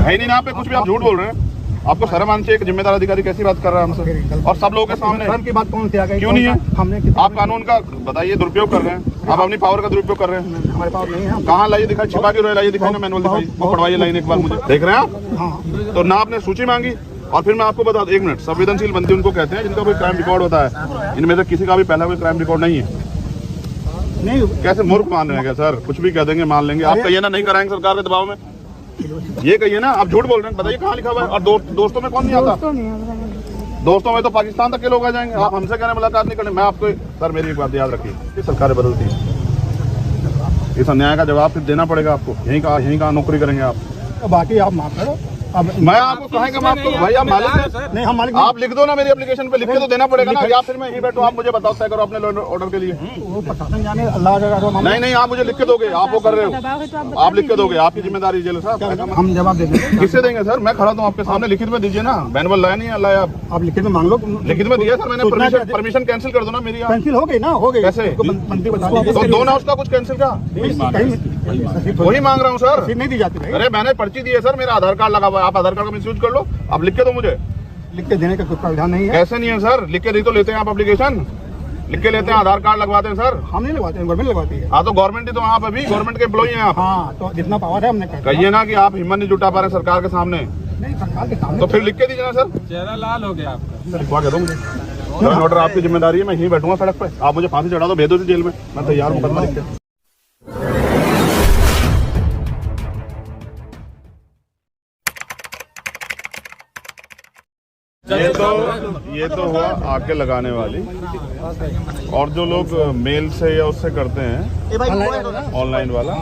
है नहीं ना आप पे कुछ भी, आप झूठ बोल रहे हैं। आपको शर्म आनी चाहिए, एक जिम्मेदार अधिकारी कैसी बात कर रहा है हमसे और सब लोगों के सामने। शर्म की बात कौन सी आ गई? क्यों नहीं है? हमने आप कानून का बताइए दुरुपयोग कर रहे हैं, आप अपनी पावर का दुरुपयोग कर रहे हैं। हमारे पास नहीं है। कहाँ लाइए दिखाई, छिपा के लाइए दिखाई ना, मैनुअल दिखाई, वो पढ़वाइए लाइन एक बार मुझे। देख रहे हैं आप? हाँ। तो ना आपने सूची मांगी और फिर मैं आपको बता दूं, 1 मिनट, संवेदनशील बंदी उनको कहते हैं जिनका कोई क्राइम रिकॉर्ड होता है। इनमें से किसी का भी पहला कोई क्राइम रिकॉर्ड नहीं है। नहीं, कैसे मूर्ख मान रहे हैं क्या सर? कुछ भी कह देंगे, मान लेंगे। आप कहिए ना नहीं कराएंगे सरकार के दबाव में, ये कहिए ना। आप झूठ बोल रहे हैं, बताइए कहाँ लिखा हुआ है? और दोस्तों में कौन नहीं आता? दोस्तों में तो पाकिस्तान तक के लोग आ जाएंगे। आप हमसे कहने मुलाकात नहीं करने। मैं आपको सर, मेरी एक बात याद रखिए, ये सरकारें बदलती हैं, इस अन्याय का जवाब फिर देना पड़ेगा आपको। यहीं कहाँ नौकरी करेंगे आप? बाकी आप माफ करो। अब मैं आपको कहेंगे माफ करो भाई, आप मालिक हैं। नहीं, हम मालिक आप लिख दो ना, मेरी एप्लीकेशन पे लिख के तो देना पड़ेगा ना, या फिर मैं यहीं बैठो, आप मुझे बताओ तय करो अपने ऑर्डर के लिए। वो प्रशासन जाने, अल्लाह का नहीं, आप मुझे लिख के दोगे, आप वो कर रहे हो, आप लिख के दोगे, आपकी जिम्मेदारी जेल साहब। हम जवाब दे देंगे। किससे देंगे सर? मैं खड़ा तो आपके सामने, लिखित में दीजिए ना। मैनुअल लाया नहीं है, लाया आप लिखित में मांग लो। लिखित में दिया सर मैंने। परमिशन कैंसिल कर दो ना मेरी। कैंसिल हो गई ना, हो गई। कैसे? मंत्री बता तो दो ना उसका कुछ कैंसिल का, वही मांग रहा हूँ सर। नहीं दी जाती भाई। अरे मैंने पर्ची दी है सर, मेरा आधार कार्ड लगा हुआ है, आप आधार कार्ड का मिसयूज कर लो। आप लिख के दो मुझे। लिख के देने का कुछ प्रावधान नहीं है। कैसे नहीं है सर? लिख के दी तो लेते हैं आप एप्लीकेशन, लिख के लेते हैं, आधार कार्ड लगवाते हैं सर। हम नहीं लगवाते हैं, गवर्नमेंट लगवाती है। हाँ तो गवर्नमेंट ही तो आप अभी गवर्नमेंट के एम्प्लॉई हैं आप। हाँ, तो जितना पावर है हमने कहिए ना कि आप हिम्मत नहीं जुटा पा रहे सरकार के सामने, नहीं, सरकार के सामने तो फिर लिख के दीजिए ना सर। चेहरा लाल हो गया आपका। लिखवा के दो मुझे। ऑर्डर आपकी जिम्मेदारी है, मैं यहीं बैठूंगा सड़क पे। आप मुझे फांसी चढ़ा दो, भेज दो जेल में, मैं तैयार मुकदमा लिख के। ये तो हुआ आके लगाने वाली। और जो लोग मेल से या उससे करते हैं ऑनलाइन वाला,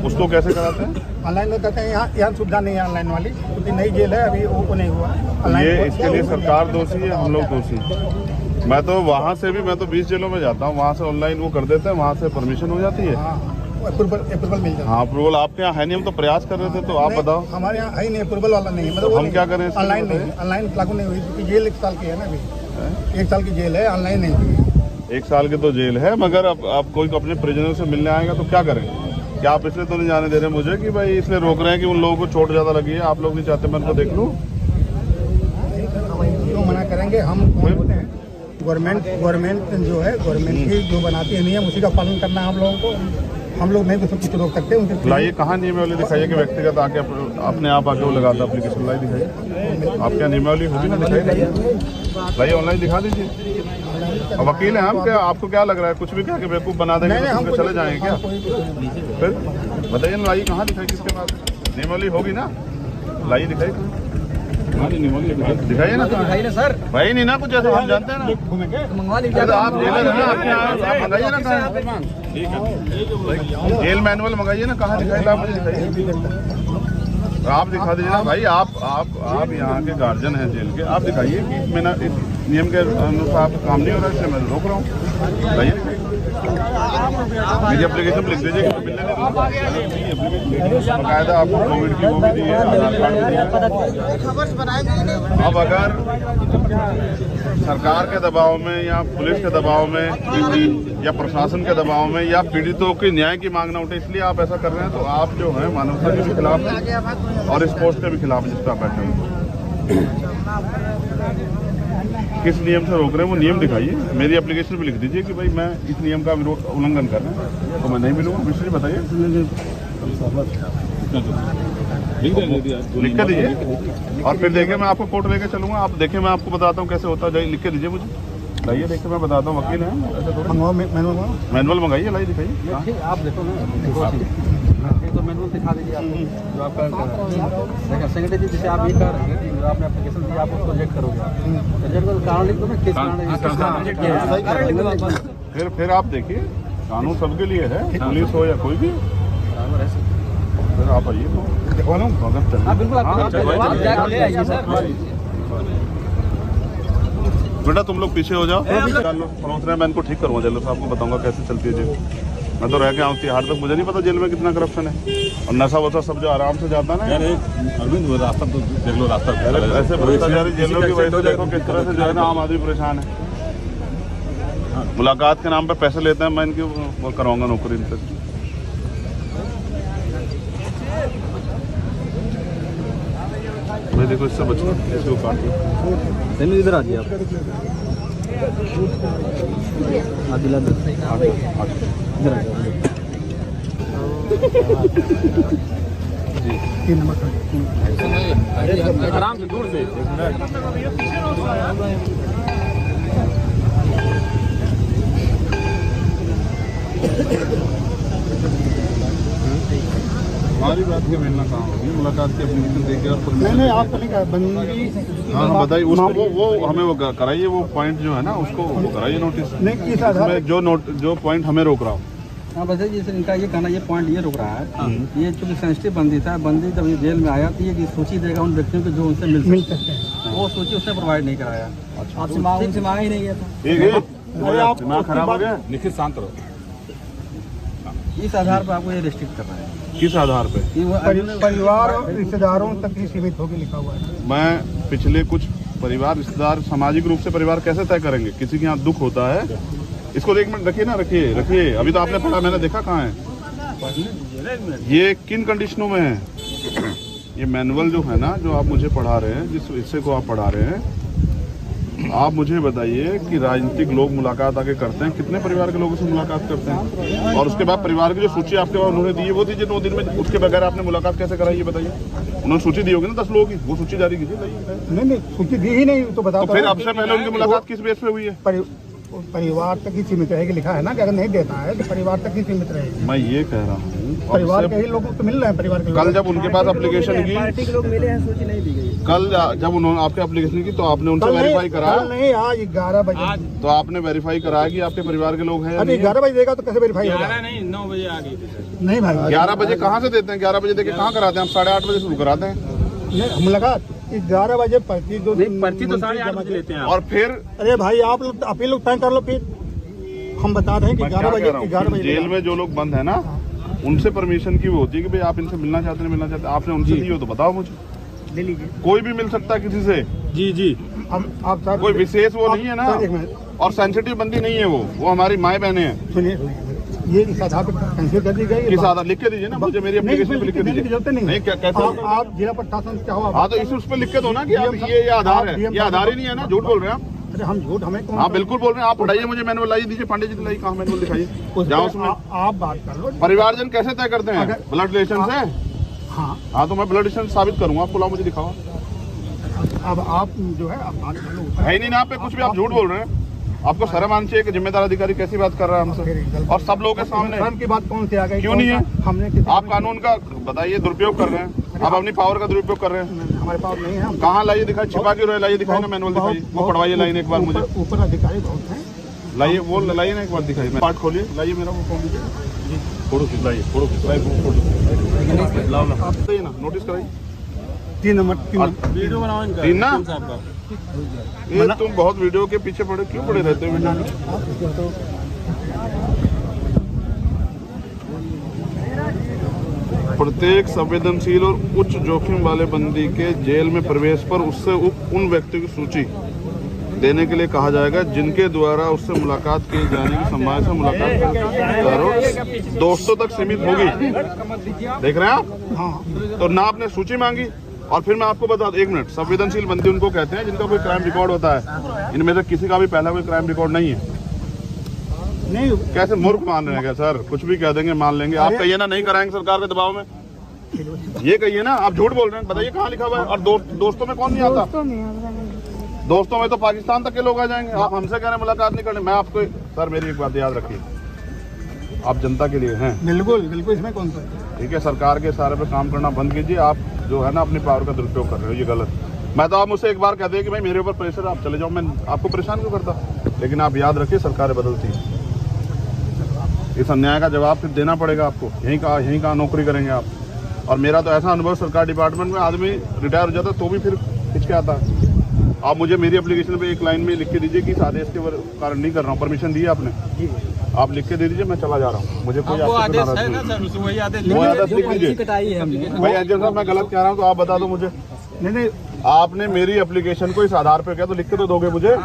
उसको कैसे कराते हैं? ऑनलाइन में करते हैं। यहाँ सुविधा नहीं है ऑनलाइन वाली, क्योंकि नई जेल है, अभी वो नहीं हुआ। ये इसके लिए सरकार दोषी है, हम लोग दोषी। मैं तो वहाँ से भी, मैं तो 20 जेलों में जाता हूँ, वहाँ से ऑनलाइन वो कर देते हैं, वहाँ से परमिशन हो जाती है। अप्रूवल मिल जाता है। हाँ अप्रूवल आपके यहाँ है नहीं, हम तो प्रयास कर रहे थे, तो आप बताओ। हमारे यहाँ है नहीं, अप्रूवल वाला नहीं है। मतलब हम क्या करें? ऑनलाइन नहीं, ऑनलाइन लागू नहीं हुई, क्योंकि जेल 1 साल की है ना अभी। 1 साल की जेल है, ऑनलाइन नहीं हुई। 1 साल की तो जेल है, मगर अब कोई अपने प्रिजनर से मिलने आएगा तो क्या करें? क्या आप इसलिए तो नहीं जाने दे रहे मुझे कि भाई इसलिए रोक रहे हैं कि उन लोगों को चोट ज्यादा लगी है, आप लोग नहीं चाहते मैं उनको देख लूँ? क्यों मना करेंगे? हम बोलते हैं गवर्नमेंट जो है, गवर्नमेंट की जो बनाती है नियम, उसी का पालन करना है हम लोगों को। हम लोग नहीं तो कुछ रोक सकते उनके। लाइए कहाँ नियमावली दिखाइए कि व्यक्तिगत आके अपने आप आके वो लगाता एप्लीकेशन। लाई दिखाइए, आप क्या नियमावली होगी ना, दिखाइए, लाइए ऑनलाइन दिखा दीजिए। अब वकील हैं आप, क्या आपको क्या लग रहा है? कुछ भी क्या बेवकूफ़ बना देंगे तो हम चले जाएंगे क्या? फिर बताइए ना, लाइए कहाँ दिखाई, किसके पास नियमावली होगी ना? लाइए दिखाइए, दिखाइए ना सर। भाई नहीं ना कुछ ऐसा, हम जानते हैं ना। मंगवा लीजिए आप जेलर हैं, आप मंगाइए ना कहाँ, जेल मैनुअल मंगाइए ना, कहाँ दिखाइए? आप मुझे दिखाइए, आप दिखा दीजिए ना भाई। आप यहाँ के गार्जियन हैं जेल के, आप दिखाइए कि मैंने इस नियम के अनुसार काम नहीं हो रहा है, इसलिए मैं रोक रहा हूँ। बताइए, मेरी एप्लीकेशन लिख दीजिए कि मिलने बाकायदा आपको कोविड की वो भी दी है, आधार कार्ड भी दिया है। अब अगर सरकार के दबाव में या पुलिस के दबाव में या प्रशासन के दबाव में या पीड़ितों के न्याय की मांग न उठे, इसलिए आप ऐसा कर रहे हैं, तो आप जो है मानवता के भी खिलाफ हैं और इस पोस्ट के भी खिलाफ जिस पर आप बैठे हैं। किस नियम से रोक रहे हैं वो नियम दिखाइए। मेरी एप्लीकेशन पे लिख दीजिए कि भाई मैं इस नियम का उल्लंघन कर रहा हूँ, तो मैं नहीं मिलूंगा। मिश्र जी बताइए, लिख के दीजिए और फिर देखिए मैं आपको कोर्ट लेके चलूंगा। आप देखिए, मैं आपको बताता हूँ कैसे होता है। लिख के दीजिए मुझे, लाइए देखिए, मैं बताता हूँ। वकील हैं, मैनुअल मंगाइए, लाइए दिखाइए। आप देखो ना, तो मैनुअल दिखा दीजिए आप जो आपका सेक्रेटरी जी, जैसे आप ये कह रहे हैं जो आपने एप्लीकेशन दी, आप उसको रिजेक्ट करोगे, रिजेक्ट करो, कारण लिख दो ना, किस कारण। फिर आप देखिए, कानून सबके लिए है, पुलिस हो या कोई भी। फिर आप आइए, बेटा तुम लोग पीछे हो जाओ, पहुँच रहे हैं, मैं इनको ठीक करूँगा जेल से, आपको बताऊंगा कैसे चलती है जेल। मैं तो रह के आऊँ तिहाड़ तक, मुझे नहीं पता जेल में कितना करप्शन है और नशा वशा सब जो आराम से जाता ना। अरविंद वो रास्ता तो देख लो, रास्ता ऐसे भ्रष्टाचारी जेलों की वजह से देखो किस तरह से जो है ना आम आदमी परेशान है। मुलाकात के नाम पे पैसे लेते हैं, मैं इनकी वो कराऊंगा नौकरी इनसे। भाई देखो इससे बचो, इसको काट लो। सेमी इधर आ जाइए आप। आदिला इधर आ जाइए। जी 3 नंबर का आराम से दूर से। हमारी बात के मिलना कहाँ होगी, मुलाकात की एप्लीकेशन देके और नहीं आपको नहीं कहा बंदी। हाँ बताइए उसको, वो हमें वो कराइए, वो पॉइंट जो है ना उसको वो कराइए नोटिस। नहीं किस आधार इसमें जो पॉइंट हमें रोक रहा हो। हाँ बस जैसे इनका ये कहना, ये पॉइंट ये रुक रहा है, ये चूंकि सेंसिटिव बंदी था, बंदी जब ये जेल में आया तो ये सूची देगा उन व्यक्तियों को जो उनसे मिल सकते हैं। वो सूची उसने प्रोवाइड नहीं कराया। आपसे मांगा ही नहीं गया था। ठीक है, दिमाग खराब हो गया। निखिल शांत रहो। इस आधार पर आपको ये रिस्ट्रिक्ट कर रहा है। किस आधार पे? कि वो परिवार और रिश्तेदारों तक ही सीमित होकर लिखा हुआ है। मैं पिछले कुछ परिवार रिश्तेदार सामाजिक रूप से परिवार कैसे तय करेंगे? किसी के यहाँ दुख होता है, इसको 1 मिनट रखिए ना, रखिए। अभी तो आपने पढ़ा, मैंने देखा कहाँ है ये, किन कंडीशनों में है ये मैनुअल जो है ना, जो आप मुझे पढ़ा रहे हैं, जिस हिस्से को आप पढ़ा रहे हैं, आप मुझे बताइए कि राजनीतिक लोग मुलाकात आके करते हैं, कितने परिवार के लोगों से मुलाकात करते हैं? और उसके बाद परिवार की जो सूची आपके पास उन्होंने दी है वो दीजिए 9 दिन में। उसके बगैर आपने मुलाकात कैसे कराई ये बताइए? उन्होंने सूची दी होगी ना 10 लोगों की, वो सूची जारी कीजिए। नहीं सूची दी ही नहीं तो बताओ। तो फिर आपसे पहले उनकी मुलाकात किस बेस पे हुई है? परिवार तक ही सीमित रहेगी लिखा है ना, कि अगर नहीं देता है तो परिवार तक ही सीमित रहेगी। मैं ये कह रहा हूँ परिवार के ही लोग तो मिल रहे हैं। परिवार के कल जब उनके पास एप्लीकेशन की, पार्टी के लोग मिले हैं, सूची नहीं दी गई। कल जब उन्होंने आपके एप्लीकेशन की तो आपने उनसे वेरीफाई कराया? नहीं, आज 11 बजे। तो आपने वेरीफाई कराया कि आपके परिवार के लोग हैं? अभी 11 बजे देगा तो कैसे वेरीफाई होगा? नहीं 9 बजे आ गई। नहीं भाई 11 बजे कहाँ से देते हैं? 11 बजे देके कहाँ कराते हैं? हम 8:30 बजे शुरू कराते हैं। मुलाकात 11 बजे पर्ची पर्ची तो 8:30 बजे लेते हैं। और फिर अरे भाई आप लोग तय कर लो, फिर हम बता रहे हैं कि मैं 11 क्या कह रहा हूँ, 11 बजे जेल में जो लोग बंद है ना, उनसे परमिशन की वो होती है कि भाई आप इनसे मिलना चाहते हैं, मिलना चाहते हैं। आपने उनसे दी हो तो बताओ मुझे। ले लीजिए। कोई भी मिल सकता है किसी से। जी आप सर कोई विशेष वो नहीं है ना, और सेंसिटिव बंदी नहीं है वो हमारी माए बहने हैं। सुनिए, ये इस आधार पर कंसिडर कर दी गई। किस आधार? लिख के दीजिए ना मुझे, मेरी एप्लीकेशन पे लिख के दीजिए। नहीं कैसे? आप जिला प्रशासन क्या हो? हाँ तो इस पे लिख के दो ना कि आप ये आधार है। ये आधार ही नहीं है ना, झूठ बोल रहे हैं आप। अरे हम झूठ, हमें कौन? हाँ बिल्कुल बोल रहे हैं आप। पढ़ाइए मुझे मैनुअल लाइए दीजिए, पांडे जी दिलाइए, कहाँ मैनुअल दिखाइए, जाओ उसमें। आप बात कर लो। परिवारजन कैसे तय करते हैं? ब्लड रिलेशन से। हाँ तो मैं ब्लड रिलेशन साबित करूंगा आपको, लाओ मुझे दिखाओ। अब आप जो है आप बात कर लो। है नहीं ना आप पे कुछ भी, आप झूठ बोल रहे हैं। आपको शर्म आनी चाहिए कि जिम्मेदार अधिकारी कैसी बात कर रहा है हमसे, और सब लोगों के सामने। शर्म की बात कौन सी आ गई? क्यों नहीं है? हमने आप कानून का बताइए, दुरुपयोग कर रहे हैं आप, अपनी पावर का दुरुपयोग कर रहे हैं। हमारे पास नहीं है। कहाँ लाइए दिखाई, छिपा क्यों रहे? लाइए दिखाई ना मैनुअल, दिखाइए वो पढ़वाइए लाइन एक बार मुझे। ऊपर अधिकारी बहुत हैं। लाइए वो लाइए ना एक बार, दिखाइए। पार्ट खोलिए, लाइए मेरा वो खोल दीजिए, फोटो खिंचवाइए, फोटो खिंचवाइए, फोटो आप बताइए ना, नोटिस कराइए। 3 नंबर वीडियो बनाओ इनका। 3 ना? ये तुम बहुत वीडियो के पीछे पड़े क्यों पड़े रहते हो? वीडियो में प्रत्येक संवेदनशील और उच्च जोखिम वाले बंदी के जेल में प्रवेश पर उससे उन व्यक्तियों की सूची देने के लिए कहा जाएगा जिनके द्वारा उससे मुलाकात किए जाने की संभावना से मुलाकात करो दोस्तों तक सीमित होगी। देख रहे हैं आप? हाँ। तो ना आपने सूची मांगी, और फिर मैं आपको बता दूं, 1 मिनट, संवेदनशील बंदी उनको कहते हैं जिनका कोई क्राइम रिकॉर्ड होता है। इनमें से किसी का भी पहला कोई क्राइम रिकॉर्ड नहीं है। नहीं कैसे मूर्ख मान रहे हैं क्या सर? कुछ भी कह देंगे, मान लेंगे। आप कहिए ना नहीं कराएंगे सरकार के दबाव में, ये कहिए ना। आप झूठ बोल रहे हैं, बताइए कहाँ लिखा हुआ है? और दोस्तों में कौन नहीं आता? दोस्तों में तो पाकिस्तान तक के लोग आ जाएंगे। आप हमसे कह रहे हैं मुलाकात नहीं करनी। मैं आपको, सर मेरी एक बात याद रखिए, आप जनता के लिए हैं। बिल्कुल बिल्कुल, इसमें कौन सा? ठीक है, सरकार के इशारे पे काम करना बंद कीजिए। आप जो है ना अपनी पावर का दुरुपयोग कर रहे हो, ये गलत। मैं तो आप मुझसे एक बार कहते हैं कि भाई मेरे ऊपर प्रेशर, आप चले जाओ, मैं आपको परेशान क्यों करता? लेकिन आप याद रखिए, सरकारें बदलती हैं, इस अन्याय का जवाब फिर देना पड़ेगा आपको। यहीं कहाँ नौकरी करेंगे आप? और मेरा तो ऐसा अनुभव, सरकार डिपार्टमेंट में आदमी रिटायर हो जाता तो भी फिर हिचके आता है। आप मुझे मेरी एप्लीकेशन पे एक लाइन में लिख के दीजिए कि इस आदेश के कारण नहीं कर रहा हूँ, परमिशन दी है आपने, आप लिख के दे दीजिए, मैं चला जा रहा हूँ। मुझे कोई आदेश लिख दीजिए। भाई एजेंट साहब मैं गलत कह रहा हूँ तो आप बता दो मुझे। नहीं आपने मेरी एप्लीकेशन को इस आधार पे क्या तो लिख के तो दोगे मुझे?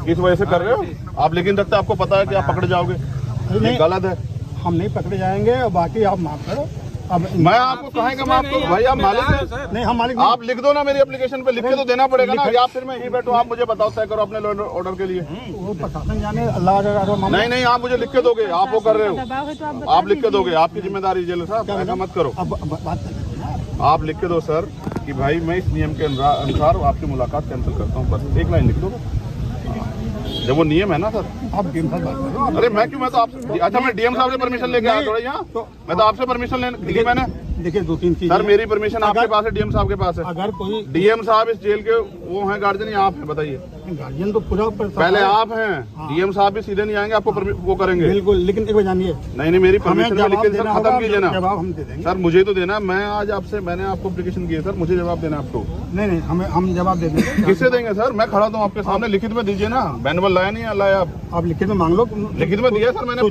इस वजह से कर रहे हो आप, लेकिन रखते आपको पता है कि आप पकड़े जाओगे, ये गलत है। हम नहीं पकड़े जाएंगे, और बाकी आप माफ करो, अब मैं आपको कहेंगे मैं आपको भाई आप मालिक हैं नहीं, हम मालिक नहीं। आप लिख दो ना मेरी एप्लीकेशन पे, लिख के तो देना पड़ेगा ना, या फिर मैं यहीं बैठूं आप मुझे बताओ तय करो अपने ऑर्डर के लिए। वो प्रशासन जाने, अल्लाह का मामला। नहीं आप मुझे लिख के दोगे, आप वो कर रहे दबाव है तो हो, आप आप लिख के दोगे, आपकी जिम्मेदारी जेलर साहब, ऐसा मत करो। अब बात करें। आप लिख के दो सर कि भाई मैं इस नियम के अनुसार आपकी मुलाकात कैंसिल करता हूँ, बस एक लाइन लिख दो, जब वो नियम है ना सर। आप डीएम साहब बात करो। अरे मैं क्यों, मैं तो आपसे, अच्छा मैं डीएम साहब से परमिशन लेके आया थोड़ा यहाँ, मैं तो आपसे परमिशन लेने ली मैंने। देखिए 2-3 चीजें। सर मेरी परमिशन आपके पास है, डीएम साहब के पास है। अगर कोई डीएम साहब इस जेल के वो हैं गार्जियन या आप हैं, बताइए। गार्जियन तो पूरा पहले आप हैं, डीएम साहब भी सीधे नहीं आएंगे, आपको वो करेंगे। बिल्कुल, लेकिन एक बार जानिए, नहीं मेरी हमें परमिशन में लिख के सर खत्म कीजिए ना। जवाब हम दे देंगे। सर मुझे तो देना, मैं आज आपसे, मैंने आपको एप्लीकेशन की है सर, मुझे जवाब देना आपको। नहीं हम जवाब दे देंगे। किससे देंगे सर, मैं खड़ा तो आपके सामने, लिखित में दीजिए ना, मैनुअल लाया नहीं लाया आप लिखित में मांग लो। लिखित में दिया सर मैंने,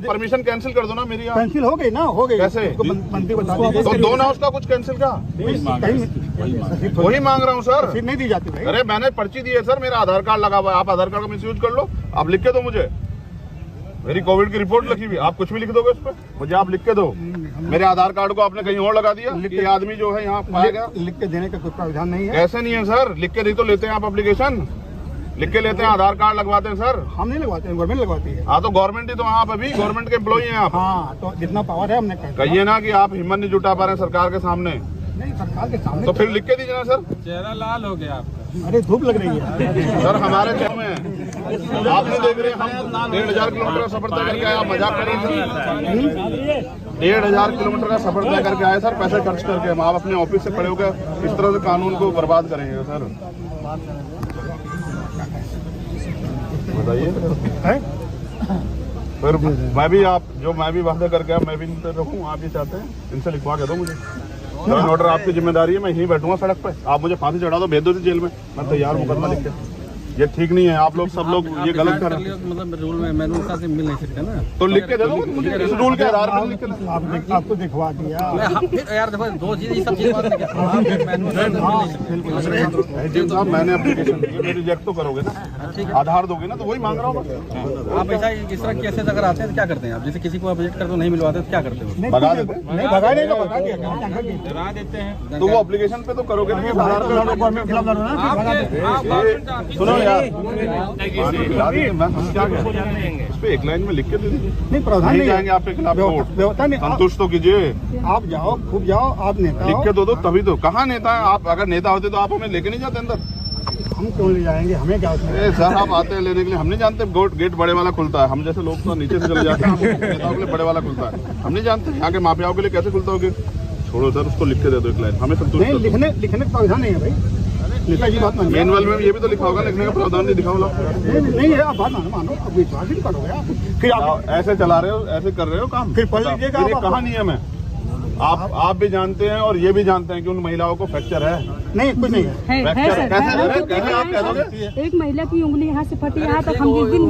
परमिशन कैंसिल कर दो ना मेरी। कैंसिल हो गई ना, हो गई। कैसे? मंत्री बता दीजिए। तो दो ना उसका कुछ कैंसिल का, वही मांग रहा हूँ सर। रसीद नहीं दी जाती भाई। अरे मैंने पर्ची दी है सर, मेरा आधार कार्ड लगा हुआ है, आप आधार कार्ड का मिसयूज कर लो, आप लिख के दो मुझे। मेरी कोविड की रिपोर्ट लिखी हुई, आप कुछ भी लिख दोगे उस पर, मुझे आप लिख के दो। मेरे आधार कार्ड को आपने कहीं और लगा दिया, ये आदमी जो है यहाँ पाया गया। लिख के देने का कोई प्रावधान नहीं है। कैसे नहीं है सर, लिख के नहीं तो लेते हैं आप एप्लीकेशन, लिख के लेते हैं, आधार कार्ड लगवाते हैं सर। हम नहीं लगवाते हैं, गवर्नमेंट लगवाती है। हाँ तो गवर्नमेंट ही तो, आप अभी गवर्नमेंट के एम्प्लॉई हैं आप। हाँ तो जितना पावर है हमने कर दिया। कहिए ना कि आप हिम्मत नहीं जुटा पा रहे हैं सरकार के सामने, नहीं सरकार के सामने तो फिर लिख के दीजिए ना सर। चेहरा लाल हो गया आपका। अरे धूप लग रही है सर हमारे शहर में आपने देख रहे हैं, हम 1500 किलोमीटर का सफर तय करके आए, आप मजाक कर रहे हैं सर। 1500 किलोमीटर का सफर तय करके आए सर, पैसे खर्च करके। हम आप अपने ऑफिस से खड़े होकर इस तरह से कानून को बर्बाद करेंगे सर, बताइए। फिर मैं भी, आप जो मैं भी वादे करके आया, मैं भी नहीं रखूँ, आप भी चाहते हैं, इनसे लिखवा के दो मुझे। ऑर्डर आपकी जिम्मेदारी है, मैं यहीं बैठूंगा सड़क पे, आप मुझे फांसी चढ़ा दो, भेज दो जेल में, मैं तैयार मुकदमा लिख के। ये ठीक नहीं है, आप लोग सब लोग ये गलत कर रहे हैं। मतलब रूल में मैनुअल का से मिल नहीं सकता ना, तो लिख के दे दो मुझे, इस रूल के आधार पर लिख के दो। आपको दिखवा दिया। फिर यार देखो दो चीज, ये सब चीज बात नहीं साहब मैंने एप्लीकेशन दी, रिजेक्ट तो करोगे ना, आधार दोगे ना, तो वही मांग रहा हूँ बस। आप ऐसा इस तरह केसेस अगर आते हैं तो क्या करते हैं आप? जैसे किसी को आप विजिट करते हो नहीं मिलवाते तो क्या करते हो? भगा देते, नहीं भगाने का बता दिया, डरा देते हैं। तो वो एप्लीकेशन पे तो करोगे ना, सुनो यार, मैं हम क्या करें, इस पे एक लाइन में लिख के दे दीजिए। नहीं प्रावधान नहीं नहीं जाएंगे आपके खिलाफ कोर्ट, व्यवस्था नहीं। संतुष्ट तो कीजिए, आप जाओ, खूब जाओ, आप नेता लिख हो। के दो तभी तो। कहाँ नेता है आप? अगर नेता होते तो आप हमें लेके नहीं जाते अंदर। हम क्यों ले जाएंगे, हमें क्या उसमें? ए सर आप आते हैं लेने के लिए, हम नहीं जानते गेट बड़े वाला खुलता है, हम जैसे लोग तो नीचे से चले जाते हैं, नेताओं के लिए बड़े वाला खुलता है, हम नहीं जानते यहाँ के माफियाओं के लिए कैसे खुलता होगा। छोड़ो सर, उसको लिख के दे दो एक लाइन, हमें संतुष्ट नहीं, लिखने का प्रावधान नहीं है भाई, नेता की बात मानिए। मैनुअल में ये भी तो लिखा होगा, लिखने का प्रावधान नहीं दिखा होगा। नहीं है, आप बात मानो, अब विश्वास ही करोगे आप। फिर आप ऐसे चला रहे हो, ऐसे कर रहे हो काम, फिर पढ़ लीजिएगा। फिर ये कहाँ नियम है? आप भी जानते हैं और ये भी जानते हैं कि उन महिलाओं को फ्रैक्चर है। नहीं, कुछ नहीं है। फ्रैक्चर सर, कैसे आप कह दोगे? एक महिला की उंगली यहाँ से फटी, यहाँ तक हम जिस दिन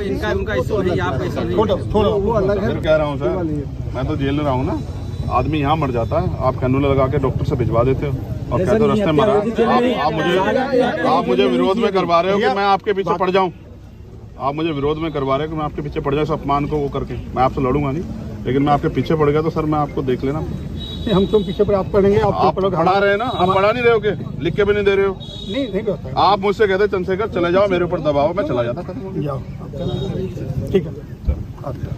इनका उनका इशू नहीं, आपका इशू नहीं। छोड़ो वो अलग है। फिर कह रहा हूँ सर, मैं तो जेल में रहा हूँ ना, आदमी यहाँ मर जाता है, आप कैनुल लगा के डॉक्टर से भिजवा देते हो और कहते हो रास्ते मरा। आप मुझे विरोध में करवा रहे हो कि मैं आपके पीछे पड़ जाऊँ, आप मुझे विरोध में करवा रहे हो कि मैं आपके पीछे पड़ जाऊँ, इस अपमान को वो करके। मैं आपसे लड़ूंगा नहीं, लेकिन मैं आपके पीछे पड़ गया तो सर मैं आपको देख लेना। हम तुम पीछे पर आप पढ़ेंगे, आप पढ़ा रहे हैं ना, आप पढ़ा नहीं रहे हो, के लिख के भी नहीं दे रहे हो। नहीं करता। आप मुझसे कहते चंद्रशेखर चले जाओ, मेरे ऊपर दबाओ, मैं चला जाता। जाओ, ठीक है।